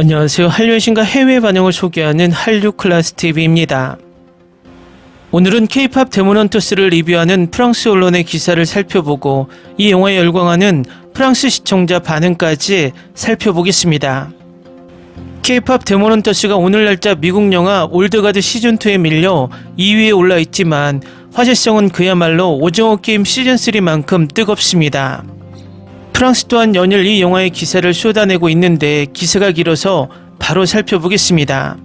안녕하세요. 한류의 신과 해외 반영을 소개하는 한류클래스TV입니다. 오늘은 K-POP 데몬헌터스를 리뷰하는 프랑스 언론의 기사를 살펴보고 이 영화에 열광하는 프랑스 시청자 반응까지 살펴보겠습니다. K-POP 데몬헌터스가 오늘 날짜 미국 영화 올드가드 시즌2에 밀려 2위에 올라있지만 화제성은 그야말로 오징어 게임 시즌3만큼 뜨겁습니다. 프랑스 또한 연일 이 영화의 기사를 쏟아내고 있는데 기사가 길어서 바로 살펴보겠습니다.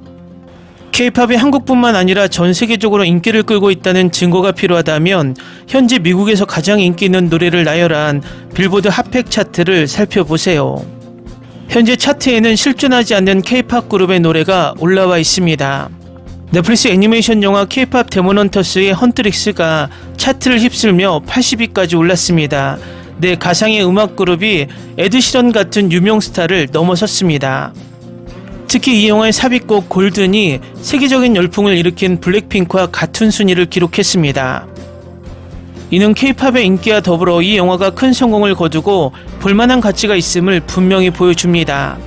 K-POP이 한국뿐만 아니라 전 세계적으로 인기를 끌고 있다는 증거가 필요하다면 현재 미국에서 가장 인기 있는 노래를 나열한 빌보드 핫팩 차트를 살펴보세요. 현재 차트에는 실존하지 않는 K-POP 그룹의 노래가 올라와 있습니다. 넷플릭스 애니메이션 영화 K-POP 데몬헌터스의 헌트릭스가 차트를 휩쓸며 80위까지 올랐습니다. 네, 가상의 음악 그룹이 에드시런 같은 유명 스타를 넘어섰습니다. 특히 이 영화의 삽입곡 골든이 세계적인 열풍을 일으킨 블랙핑크와 같은 순위를 기록했습니다. 이는 K-POP의 인기와 더불어 이 영화가 큰 성공을 거두고 볼만한 가치가 있음을 분명히 보여줍니다.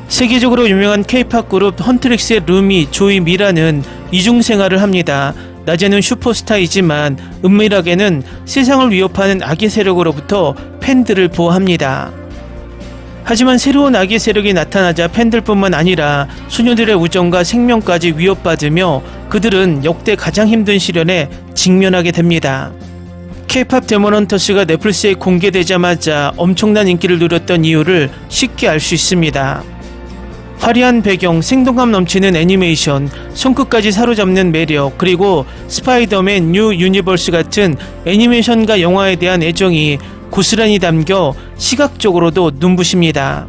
세계적으로 유명한 K-POP 그룹 헌트릭스의 루미, 조이, 미라는 이중생활을 합니다. 낮에는 슈퍼스타이지만 은밀하게는 세상을 위협하는 악의 세력으로부터 팬들을 보호합니다. 하지만 새로운 악의 세력이 나타나자 팬들뿐만 아니라 소녀들의 우정과 생명까지 위협받으며 그들은 역대 가장 힘든 시련에 직면하게 됩니다. K-POP 데몬헌터스가 넷플릭스에 공개되자마자 엄청난 인기를 누렸던 이유를 쉽게 알 수 있습니다. 화려한 배경, 생동감 넘치는 애니메이션, 손끝까지 사로잡는 매력, 그리고 스파이더맨 뉴 유니버스 같은 애니메이션과 영화에 대한 애정이 고스란히 담겨 시각적으로도 눈부십니다.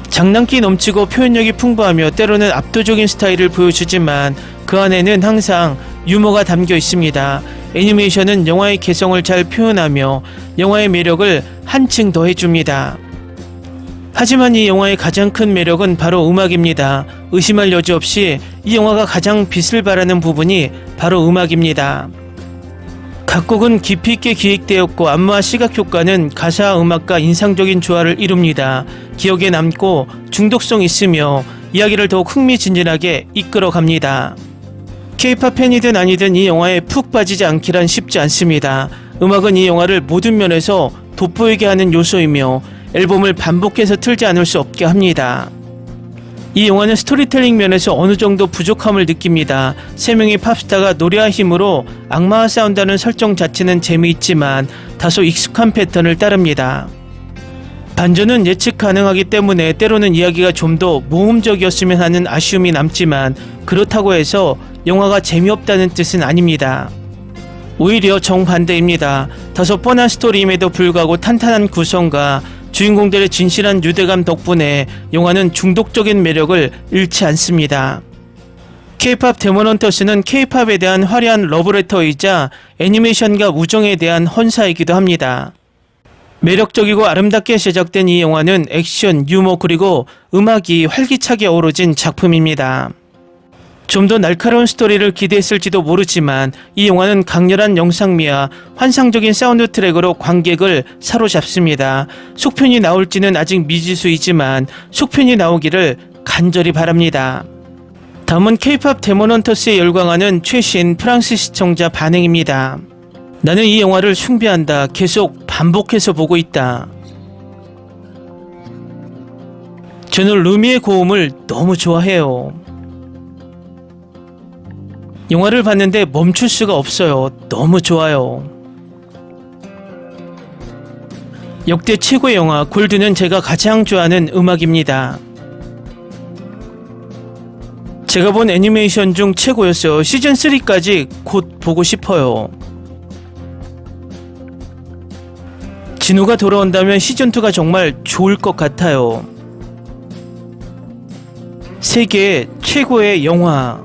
장난기 넘치고 표현력이 풍부하며 때로는 압도적인 스타일을 보여주지만 그 안에는 항상 유머가 담겨 있습니다. 애니메이션은 영화의 개성을 잘 표현하며 영화의 매력을 한층 더해줍니다. 하지만 이 영화의 가장 큰 매력은 바로 음악입니다. 의심할 여지 없이 이 영화가 가장 빛을 발하는 부분이 바로 음악입니다. 각 곡은 깊이 있게 기획되었고 안무와 시각 효과는 가사와 음악과 인상적인 조화를 이룹니다. 기억에 남고 중독성 있으며 이야기를 더욱 흥미진진하게 이끌어갑니다. K-POP 팬이든 아니든 이 영화에 푹 빠지지 않기란 쉽지 않습니다. 음악은 이 영화를 모든 면에서 돋보이게 하는 요소이며 앨범을 반복해서 틀지 않을 수 없게 합니다. 이 영화는 스토리텔링 면에서 어느 정도 부족함을 느낍니다. 세 명의 팝스타가 노래와 힘으로 악마와 싸운다는 설정 자체는 재미있지만 다소 익숙한 패턴을 따릅니다. 반전은 예측 가능하기 때문에 때로는 이야기가 좀 더 모험적이었으면 하는 아쉬움이 남지만 그렇다고 해서 영화가 재미없다는 뜻은 아닙니다. 오히려 정반대입니다. 다소 뻔한 스토리임에도 불구하고 탄탄한 구성과 주인공들의 진실한 유대감 덕분에 영화는 중독적인 매력을 잃지 않습니다. K-POP 데몬헌터스는 K-POP에 대한 화려한 러브레터이자 애니메이션과 우정에 대한 헌사이기도 합니다. 매력적이고 아름답게 제작된 이 영화는 액션, 유머 그리고 음악이 활기차게 어우러진 작품입니다. 좀 더 날카로운 스토리를 기대했을지도 모르지만 이 영화는 강렬한 영상미와 환상적인 사운드 트랙으로 관객을 사로잡습니다. 속편이 나올지는 아직 미지수이지만 속편이 나오기를 간절히 바랍니다. 다음은 K-POP 데몬헌터스에 열광하는 최신 프랑스 시청자 반응입니다. 나는 이 영화를 숭배한다. 계속 반복해서 보고 있다. 저는 루미의 고음을 너무 좋아해요. 영화를 봤는데 멈출 수가 없어요. 너무 좋아요. 역대 최고의 영화 골드는 제가 가장 좋아하는 음악입니다. 제가 본 애니메이션 중 최고였어요. 시즌3까지 곧 보고 싶어요. 진우가 돌아온다면 시즌2가 정말 좋을 것 같아요. 세계 최고의 영화.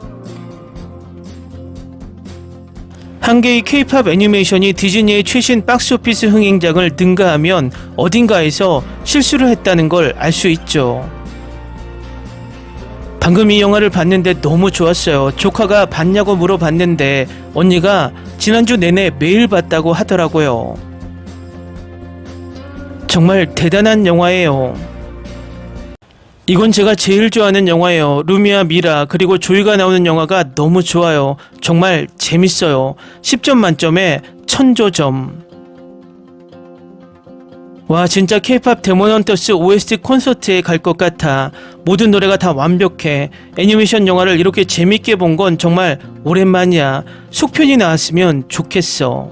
한 개의 K-POP 애니메이션이 디즈니의 최신 박스오피스 흥행작을 능가하면 어딘가에서 실수를 했다는 걸 알 수 있죠. 방금 이 영화를 봤는데 너무 좋았어요. 조카가 봤냐고 물어봤는데 언니가 지난주 내내 매일 봤다고 하더라고요. 정말 대단한 영화예요. 이건 제가 제일 좋아하는 영화예요. 루미와 미라 그리고 조이가 나오는 영화가 너무 좋아요. 정말 재밌어요. 10점 만점에 1000조점. 와, 진짜 K-팝 데몬 헌터스 OST 콘서트에 갈 것 같아. 모든 노래가 다 완벽해. 애니메이션 영화를 이렇게 재밌게 본 건 정말 오랜만이야. 속편이 나왔으면 좋겠어.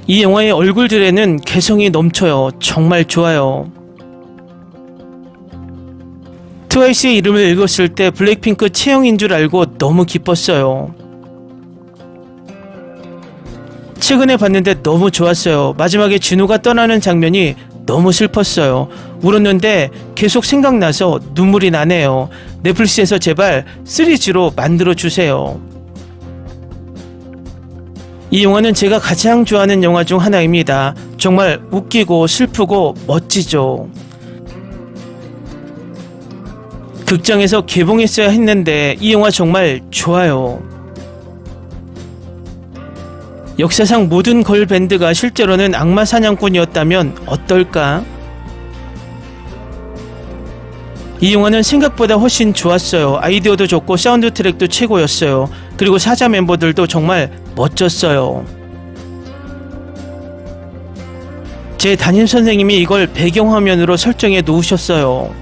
이 영화의 얼굴들에는 개성이 넘쳐요. 정말 좋아요. 트와이스의 이름을 읽었을 때 블랙핑크 채영인 줄 알고 너무 기뻤어요. 최근에 봤는데 너무 좋았어요. 마지막에 진우가 떠나는 장면이 너무 슬펐어요. 울었는데 계속 생각나서 눈물이 나네요. 넷플릭스에서 제발 시리즈로 만들어주세요. 이 영화는 제가 가장 좋아하는 영화 중 하나입니다. 정말 웃기고 슬프고 멋지죠. 극장에서 개봉했어야 했는데 이 영화 정말 좋아요. 역사상 모든 걸밴드가 실제로는 악마 사냥꾼이었다면 어떨까? 이 영화는 생각보다 훨씬 좋았어요. 아이디어도 좋고 사운드 트랙도 최고였어요. 그리고 사자 멤버들도 정말 멋졌어요. 제 담임선생님이 이걸 배경화면으로 설정해 놓으셨어요.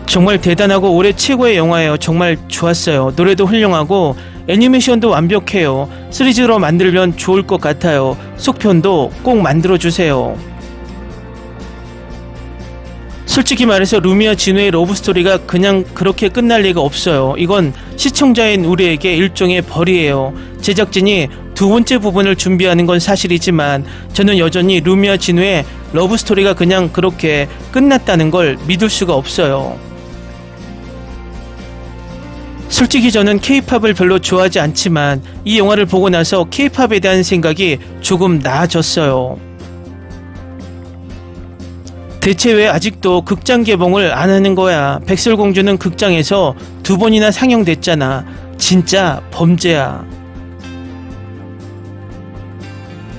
정말 대단하고 올해 최고의 영화예요. 정말 좋았어요. 노래도 훌륭하고 애니메이션도 완벽해요. 시리즈로 만들면 좋을 것 같아요. 속편도 꼭 만들어주세요. 솔직히 말해서 루미와 진우의 러브스토리가 그냥 그렇게 끝날 리가 없어요. 이건 시청자인 우리에게 일종의 벌이에요. 제작진이 두 번째 부분을 준비하는 건 사실이지만 저는 여전히 루미와 진우의 러브스토리가 그냥 그렇게 끝났다는 걸 믿을 수가 없어요. 솔직히 저는 K-팝을 별로 좋아하지 않지만 이 영화를 보고 나서 K-팝에 대한 생각이 조금 나아졌어요. 대체 왜 아직도 극장 개봉을 안 하는 거야? 백설공주는 극장에서 2번이나 상영됐잖아. 진짜 범죄야.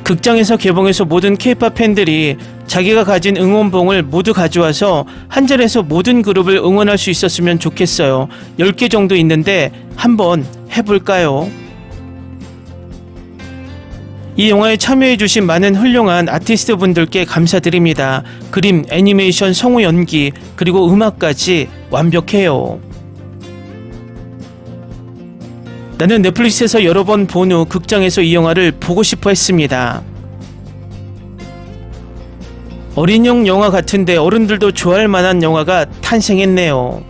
극장에서 개봉해서 모든 K-팝 팬들이 자기가 가진 응원봉을 모두 가져와서 한 자리에서 모든 그룹을 응원할 수 있었으면 좋겠어요. 10개 정도 있는데 한번 해볼까요? 이 영화에 참여해주신 많은 훌륭한 아티스트 분들께 감사드립니다. 그림, 애니메이션, 성우 연기, 그리고 음악까지 완벽해요. 나는 넷플릭스에서 여러 번 본 후 극장에서 이 영화를 보고 싶어 했습니다. 어린이용 영화 같은데 어른들도 좋아할 만한 영화가 탄생했네요.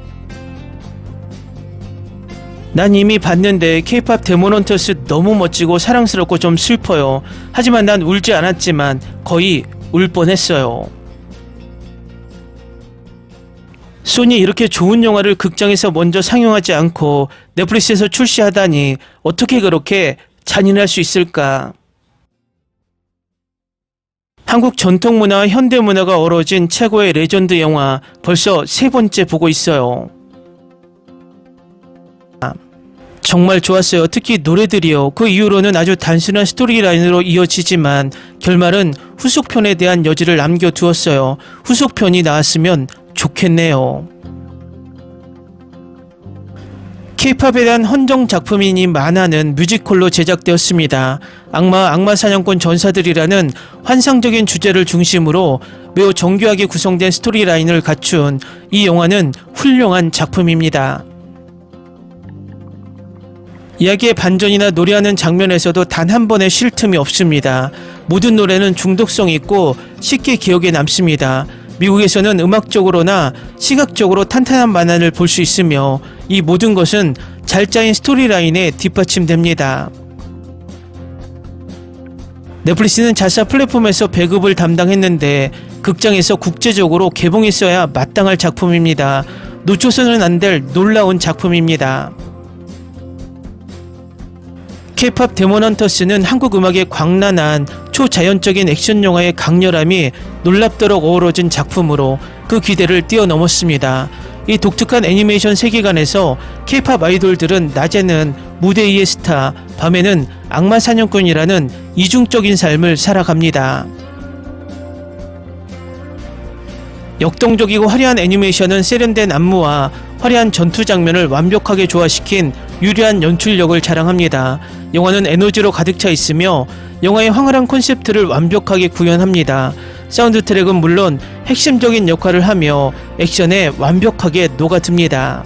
난 이미 봤는데 K-팝 데몬 헌터스 너무 멋지고 사랑스럽고 좀 슬퍼요. 하지만 난 울지 않았지만 거의 울 뻔했어요. 소니 이렇게 좋은 영화를 극장에서 먼저 상영하지 않고 넷플릭스에서 출시하다니 어떻게 그렇게 잔인할 수 있을까? 한국 전통문화와 현대문화가 어우러진 최고의 레전드 영화 벌써 3번째 보고 있어요. 정말 좋았어요. 특히 노래들이요. 그 이후로는 아주 단순한 스토리라인으로 이어지지만 결말은 후속편에 대한 여지를 남겨두었어요. 후속편이 나왔으면 좋겠네요. K-팝에 대한 헌정 작품이니 만화는 뮤지컬로 제작되었습니다. 악마 사냥꾼 전사들이라는 환상적인 주제를 중심으로 매우 정교하게 구성된 스토리라인을 갖춘 이 영화는 훌륭한 작품입니다. 이야기의 반전이나 노래하는 장면에서도 단 한 번의 쉴 틈이 없습니다. 모든 노래는 중독성 있고 쉽게 기억에 남습니다. 미국에서는 음악적으로나 시각적으로 탄탄한 만화를 볼 수 있으며 이 모든 것은 잘 짜인 스토리라인에 뒷받침됩니다. 넷플릭스는 자사 플랫폼에서 배급을 담당했는데 극장에서 국제적으로 개봉했어야 마땅할 작품입니다. 놓쳐서는 안 될 놀라운 작품입니다. K-팝 데몬 헌터스는 한국 음악의 광란한 초자연적인 액션 영화의 강렬함이 놀랍도록 어우러진 작품으로 그 기대를 뛰어넘었습니다. 이 독특한 애니메이션 세계관에서 K-팝 아이돌들은 낮에는 무대 위의 스타, 밤에는 악마 사냥꾼이라는 이중적인 삶을 살아갑니다. 역동적이고 화려한 애니메이션은 세련된 안무와 화려한 전투 장면을 완벽하게 조화시킨 유려한 연출력을 자랑합니다. 영화는 에너지로 가득 차 있으며 영화의 황홀한 콘셉트를 완벽하게 구현합니다. 사운드 트랙은 물론 핵심적인 역할을 하며 액션에 완벽하게 녹아듭니다.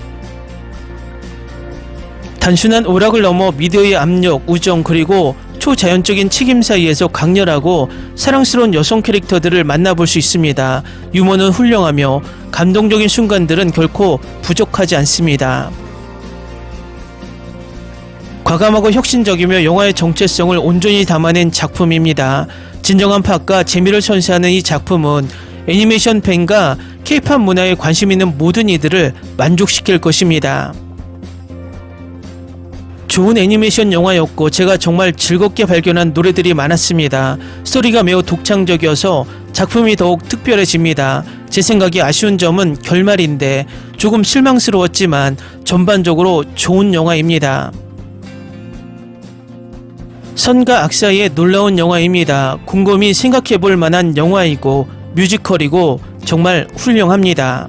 단순한 오락을 넘어 미드의 압력, 우정 그리고 초자연적인 책임 사이에서 강렬하고 사랑스러운 여성 캐릭터들을 만나볼 수 있습니다. 유머는 훌륭하며 감동적인 순간들은 결코 부족하지 않습니다. 과감하고 혁신적이며 영화의 정체성을 온전히 담아낸 작품입니다. 진정한 팝과 재미를 선사하는 이 작품은 애니메이션 팬과 K-팝 문화에 관심 있는 모든 이들을 만족시킬 것입니다. 좋은 애니메이션 영화였고 제가 정말 즐겁게 발견한 노래들이 많았습니다. 스토리가 매우 독창적이어서 작품이 더욱 특별해집니다. 제 생각에 아쉬운 점은 결말인데 조금 실망스러웠지만 전반적으로 좋은 영화입니다. 선과 악 사이의 놀라운 영화입니다. 곰곰이 생각해볼 만한 영화이고 뮤지컬이고 정말 훌륭합니다.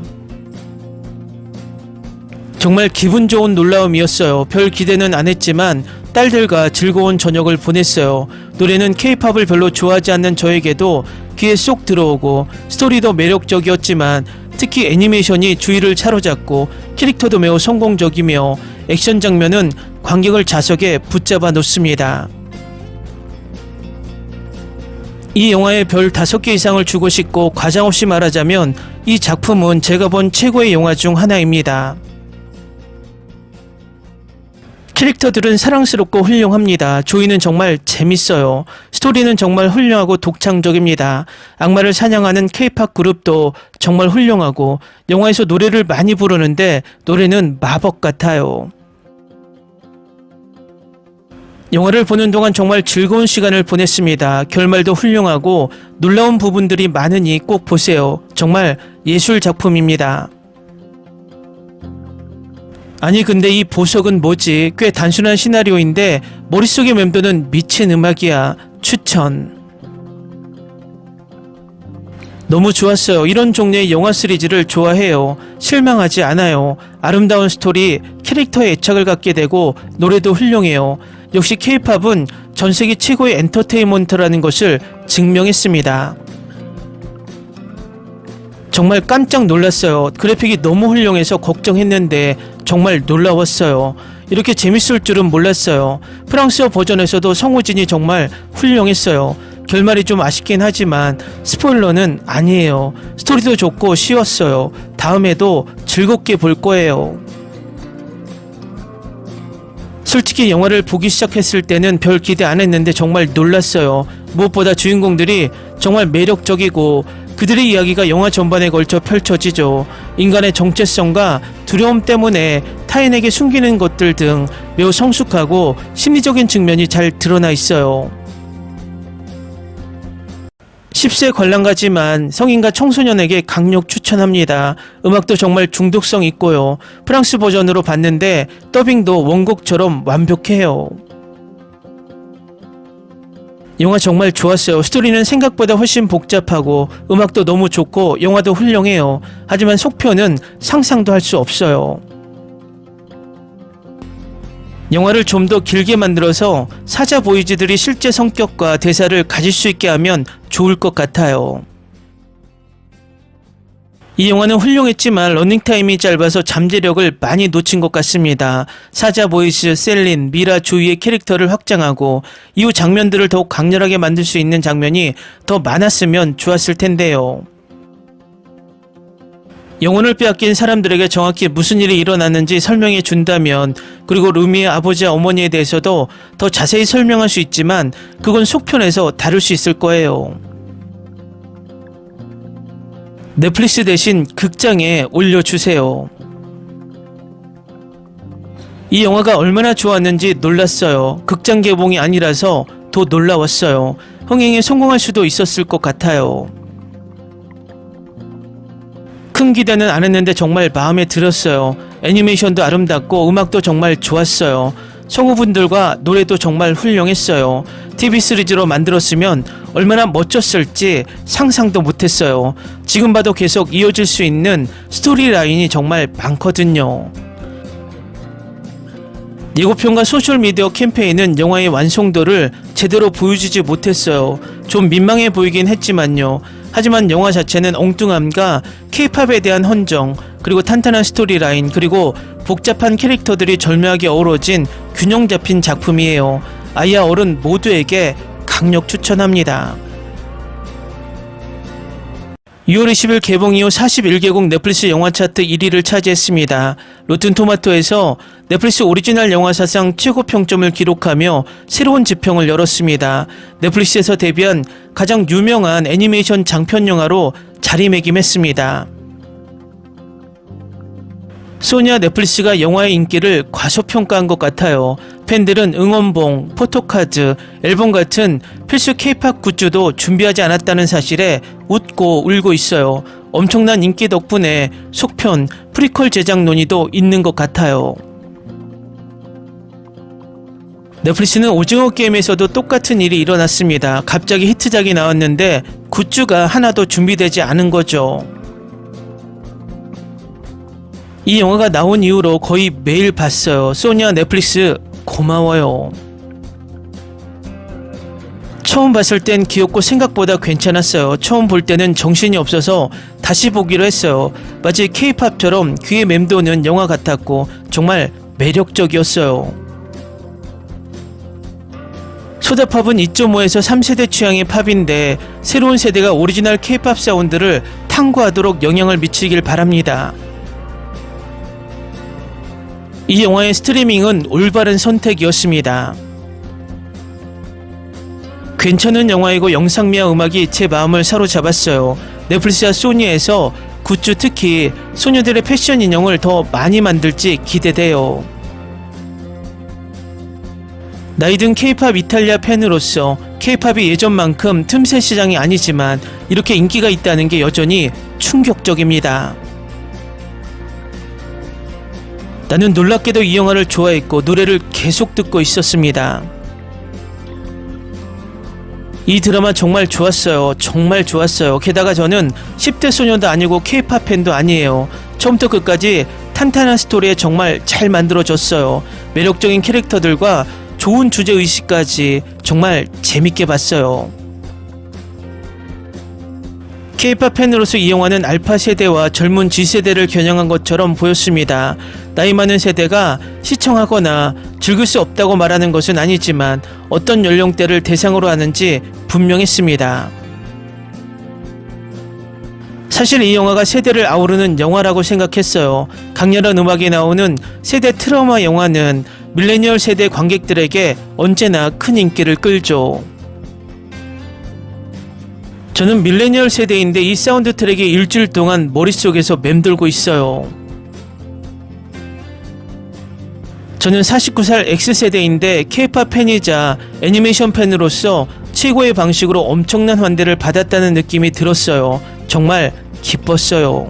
정말 기분 좋은 놀라움이었어요. 별 기대는 안 했지만 딸들과 즐거운 저녁을 보냈어요. 노래는 K-팝을 별로 좋아하지 않는 저에게도 귀에 쏙 들어오고 스토리도 매력적이었지만 특히 애니메이션이 주의를 사로잡고 캐릭터도 매우 성공적이며 액션 장면은 관객을 좌석에 붙잡아 놓습니다. 이 영화에 별 5개 이상을 주고 싶고 과장없이 말하자면 이 작품은 제가 본 최고의 영화 중 하나입니다. 캐릭터들은 사랑스럽고 훌륭합니다. 조이는 정말 재밌어요. 스토리는 정말 훌륭하고 독창적입니다. 악마를 사냥하는 K-팝 그룹도 정말 훌륭하고 영화에서 노래를 많이 부르는데 노래는 마법 같아요. 영화를 보는 동안 정말 즐거운 시간을 보냈습니다. 결말도 훌륭하고 놀라운 부분들이 많으니 꼭 보세요. 정말 예술 작품입니다. 아니 근데 이 보석은 뭐지? 꽤 단순한 시나리오인데 머릿속에 맴도는 미친 음악이야. 추천. 너무 좋았어요. 이런 종류의 영화 시리즈를 좋아해요. 실망하지 않아요. 아름다운 스토리, 캐릭터에 애착을 갖게 되고 노래도 훌륭해요. 역시 K-팝은 전 세계 최고의 엔터테인먼트라는 것을 증명했습니다. 정말 깜짝 놀랐어요. 그래픽이 너무 훌륭해서 걱정했는데 정말 놀라웠어요. 이렇게 재밌을 줄은 몰랐어요. 프랑스어 버전에서도 성우진이 정말 훌륭했어요. 결말이 좀 아쉽긴 하지만 스포일러는 아니에요. 스토리도 좋고 쉬웠어요. 다음에도 즐겁게 볼 거예요. 솔직히 영화를 보기 시작했을 때는 별 기대 안 했는데 정말 놀랐어요. 무엇보다 주인공들이 정말 매력적이고 그들의 이야기가 영화 전반에 걸쳐 펼쳐지죠. 인간의 정체성과 두려움 때문에 타인에게 숨기는 것들 등 매우 성숙하고 심리적인 측면이 잘 드러나 있어요. 10세 관람가지만 성인과 청소년에게 강력 추천합니다. 음악도 정말 중독성 있고요. 프랑스 버전으로 봤는데 더빙도 원곡처럼 완벽해요. 영화 정말 좋았어요. 스토리는 생각보다 훨씬 복잡하고 음악도 너무 좋고 영화도 훌륭해요. 하지만 속편은 상상도 할 수 없어요. 영화를 좀 더 길게 만들어서 사자 보이즈들이 실제 성격과 대사를 가질 수 있게 하면 좋을 것 같아요. 이 영화는 훌륭했지만 러닝타임이 짧아서 잠재력을 많이 놓친 것 같습니다. 사자 보이즈, 셀린, 미라 주위의 캐릭터를 확장하고 이후 장면들을 더욱 강렬하게 만들 수 있는 장면이 더 많았으면 좋았을 텐데요. 영혼을 빼앗긴 사람들에게 정확히 무슨 일이 일어났는지 설명해 준다면, 그리고 루미의 아버지와 어머니에 대해서도 더 자세히 설명할 수 있지만 그건 속편에서 다룰 수 있을 거예요. 넷플릭스 대신 극장에 올려주세요. 이 영화가 얼마나 좋았는지 놀랐어요. 극장 개봉이 아니라서 더 놀라웠어요. 흥행에 성공할 수도 있었을 것 같아요. 큰 기대는 안 했는데 정말 마음에 들었어요. 애니메이션도 아름답고 음악도 정말 좋았어요. 성우분들과 노래도 정말 훌륭했어요. TV 시리즈로 만들었으면 얼마나 멋졌을지 상상도 못했어요. 지금 봐도 계속 이어질 수 있는 스토리 라인이 정말 많거든요. 예고편과 소셜미디어 캠페인은 영화의 완성도를 제대로 보여주지 못했어요. 좀 민망해 보이긴 했지만요. 하지만 영화 자체는 엉뚱함과 K-팝에 대한 헌정, 그리고 탄탄한 스토리라인, 그리고 복잡한 캐릭터들이 절묘하게 어우러진 균형 잡힌 작품이에요. 아이와 어른 모두에게 강력 추천합니다. 6월 20일 개봉 이후 41개국 넷플릭스 영화 차트 1위를 차지했습니다. 로튼토마토에서 넷플릭스 오리지널 영화 사상 최고 평점을 기록하며 새로운 지평을 열었습니다. 넷플릭스에서 데뷔한 가장 유명한 애니메이션 장편 영화로 자리매김했습니다. 소니와 넷플릭스가 영화의 인기를 과소평가한 것 같아요. 팬들은 응원봉, 포토카드, 앨범 같은 필수 K-팝 굿즈도 준비하지 않았다는 사실에 웃고 울고 있어요. 엄청난 인기 덕분에 속편, 프리퀄 제작 논의도 있는 것 같아요. 넷플릭스는 오징어 게임에서도 똑같은 일이 일어났습니다. 갑자기 히트작이 나왔는데 굿즈가 하나도 준비되지 않은 거죠. 이 영화가 나온 이후로 거의 매일 봤어요. 소니와 넷플릭스 고마워요. 처음 봤을 땐 귀엽고 생각보다 괜찮았어요. 처음 볼 때는 정신이 없어서 다시 보기로 했어요. 마치 K-팝처럼 귀에 맴도는 영화 같았고 정말 매력적이었어요. 소다팝은 2.5에서 3세대 취향의 팝인데 새로운 세대가 오리지널 K-팝 사운드를 탐구하도록 영향을 미치길 바랍니다. 이 영화의 스트리밍은 올바른 선택이었습니다. 괜찮은 영화이고 영상미와 음악이 제 마음을 사로잡았어요. 넷플릭스와 소니에서 굿즈, 특히 소녀들의 패션 인형을 더 많이 만들지 기대돼요. 나이든 K-팝 이탈리아 팬으로서 K-팝이 예전만큼 틈새 시장이 아니지만 이렇게 인기가 있다는 게 여전히 충격적입니다. 나는 놀랍게도 이 영화를 좋아했고 노래를 계속 듣고 있었습니다. 이 드라마 정말 좋았어요. 정말 좋았어요. 게다가 저는 10대 소녀도 아니고 K-팝 팬도 아니에요. 처음부터 끝까지 탄탄한 스토리에 정말 잘 만들어졌어요. 매력적인 캐릭터들과 좋은 주제의식까지 정말 재밌게 봤어요. K-팝 팬으로서 이 영화는 알파 세대와 젊은 G세대를 겨냥한 것처럼 보였습니다. 나이 많은 세대가 시청하거나 즐길 수 없다고 말하는 것은 아니지만 어떤 연령대를 대상으로 하는지 분명했습니다. 사실 이 영화가 세대를 아우르는 영화라고 생각했어요. 강렬한 음악이 나오는 세대 트라우마 영화는 밀레니얼 세대 관객들에게 언제나 큰 인기를 끌죠. 저는 밀레니얼 세대인데 이 사운드 트랙이 일주일 동안 머릿속에서 맴돌고 있어요. 저는 49살 X세대인데 K-팝 팬이자 애니메이션 팬으로서 최고의 방식으로 엄청난 환대를 받았다는 느낌이 들었어요. 정말 기뻤어요.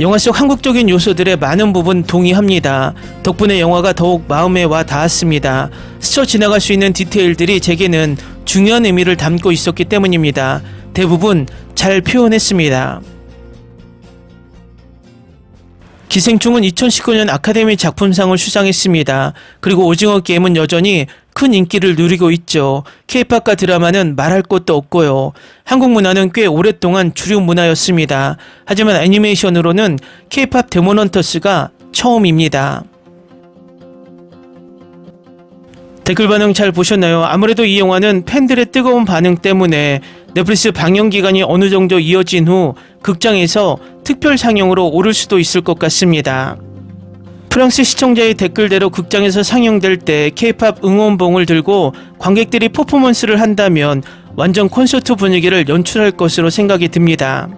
영화 속 한국적인 요소들의 많은 부분 동의합니다. 덕분에 영화가 더욱 마음에 와 닿았습니다. 스쳐 지나갈 수 있는 디테일들이 제게는 중요한 의미를 담고 있었기 때문입니다. 대부분 잘 표현했습니다. 기생충은 2019년 아카데미 작품상을 수상했습니다. 그리고 오징어 게임은 여전히 큰 인기를 누리고 있죠. K-팝과 드라마는 말할 것도 없고요. 한국 문화는 꽤 오랫동안 주류 문화였습니다. 하지만 애니메이션으로는 K-팝 데몬헌터스가 처음입니다. 댓글 반응 잘 보셨나요? 아무래도 이 영화는 팬들의 뜨거운 반응 때문에 넷플릭스 방영 기간이 어느 정도 이어진 후 극장에서 특별 상영으로 오를 수도 있을 것 같습니다. 프랑스 시청자의 댓글대로 극장에서 상영될 때 K-팝 응원봉을 들고 관객들이 퍼포먼스를 한다면 완전 콘서트 분위기를 연출할 것으로 생각이 듭니다.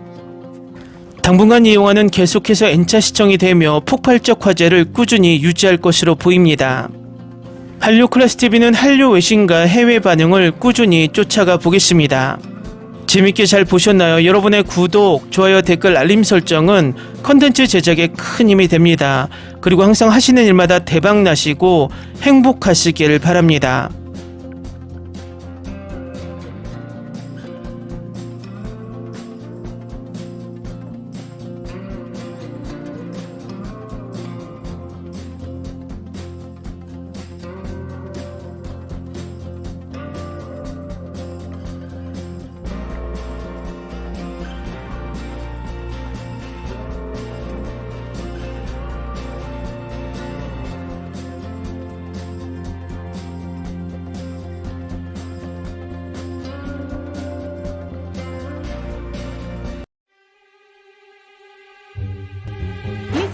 당분간 이 영화는 계속해서 N차 시청이 되며 폭발적 화제를 꾸준히 유지할 것으로 보입니다. 한류 클래스TV는 한류 외신과 해외 반응을 꾸준히 쫓아가 보겠습니다. 재밌게 잘 보셨나요? 여러분의 구독, 좋아요, 댓글, 알림 설정은 컨텐츠 제작에 큰 힘이 됩니다. 그리고 항상 하시는 일마다 대박 나시고 행복하시길 바랍니다.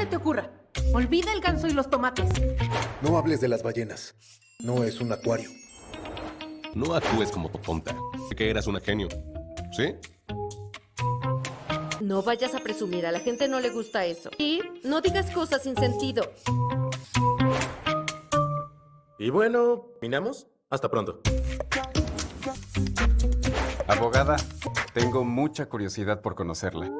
se te ocurra. Olvida el ganso y los tomates. No hables de las ballenas. No es un acuario. No actúes como tonta. Que eras una genio. ¿Sí? No vayas a presumir, a la gente no le gusta eso. Y no digas cosas sin sentido. Y bueno, ¿minamos? Hasta pronto. Abogada, tengo mucha curiosidad por conocerla.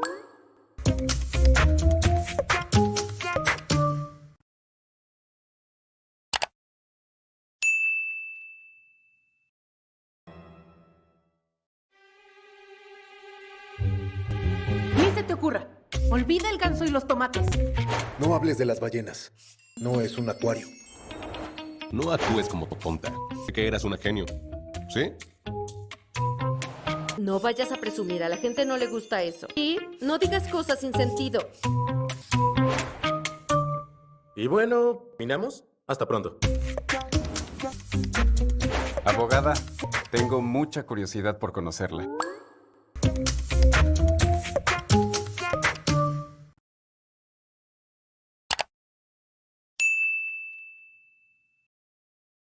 Ni se te ocurra. Olvida el ganso y los tomates. No hables de las ballenas. No es un acuario. No actúes como tonta. Que eras una genio. ¿Sí? No vayas a presumir, a la gente no le gusta eso. Y no digas cosas sin sentido. Y bueno, ¿minamos? Hasta pronto. Abogada, tengo mucha curiosidad por conocerla.